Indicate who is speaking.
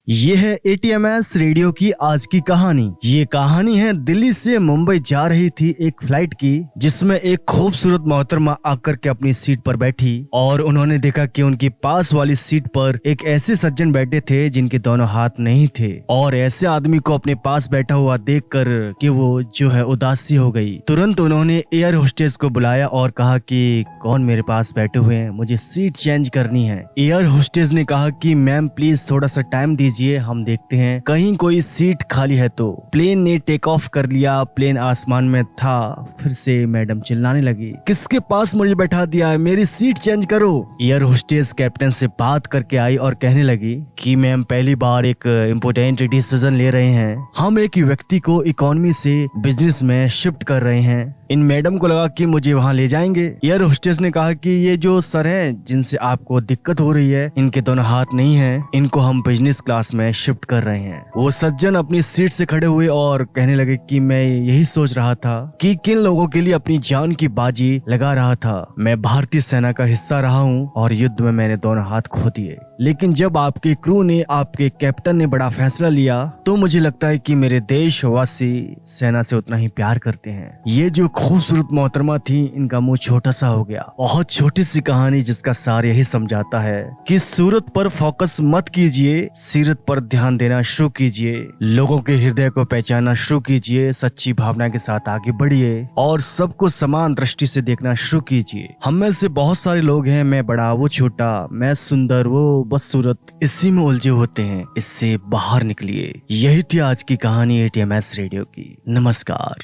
Speaker 1: ये है एटीएमएस रेडियो की आज की कहानी। ये कहानी है दिल्ली से मुंबई जा रही थी एक फ्लाइट की, जिसमें एक खूबसूरत मोहतरमा आकर के अपनी सीट पर बैठी और उन्होंने देखा कि उनकी पास वाली सीट पर एक ऐसे सज्जन बैठे थे जिनके दोनों हाथ नहीं थे। और ऐसे आदमी को अपने पास बैठा हुआ देखकर कि वो जो है उदासी हो गई। तुरंत उन्होंने एयर होस्टेस को बुलाया और कहा कि कौन मेरे पास बैठे हुए हैं, मुझे सीट चेंज करनी है। एयर होस्टेस ने कहा कि मैम प्लीज थोड़ा सा टाइम दीजिए, हम देखते हैं कहीं कोई सीट खाली है तो। प्लेन ने टेक ऑफ कर लिया, प्लेन आसमान में था। फिर से मैडम चिल्लाने लगी, किसके पास मुझे बैठा दिया है, मेरी सीट चेंज करो। एयर होस्टेस कैप्टन से बात करके आई और कहने लगी कि मैम पहली बार एक इम्पोर्टेंट डिसीजन ले रहे हैं, हम एक व्यक्ति को इकोनॉमी से बिजनेस में शिफ्ट कर रहे हैं। इन मैडम को लगा कि मुझे वहां ले जाएंगे। एयर होस्टेस ने कहा कि ये जो सर हैं जिनसे आपको दिक्कत हो रही है, इनके दोनों हाथ नहीं हैं, इनको हम बिजनेस क्लास में शिफ्ट कर रहे हैं। वो सज्जन अपनी सीट से खड़े हुए और कहने लगे कि मैं यही सोच रहा था कि किन लोगों के लिए अपनी जान की बाजी लगा रहा था। मैं भारतीय सेना का हिस्सा रहा हूँ और युद्ध में मैंने दोनों हाथ खो दिए, लेकिन जब आपके क्रू ने, आपके कैप्टन ने बड़ा फैसला लिया तो मुझे लगता है कि मेरे देशवासी सेना से उतना ही प्यार करते हैं। ये जो खूबसूरत मोहतरमा थी, इनका मुंह छोटा सा हो गया। बहुत छोटी सी कहानी जिसका सार यही समझाता है कि सूरत पर फोकस मत कीजिए, सीरत पर ध्यान देना शुरू कीजिए, लोगों के हृदय को पहचानना शुरू कीजिए, सच्ची भावना के साथ आगे बढ़िए और सबको समान दृष्टि से देखना शुरू कीजिए। हम में से बहुत सारे लोग हैं, मैं बड़ा वो छोटा, मैं सुंदर वो बदसूरत, इसी में उलझे होते हैं। इससे बाहर निकलिए। यही थी आज की कहानी एटीएमएस रेडियो की। नमस्कार।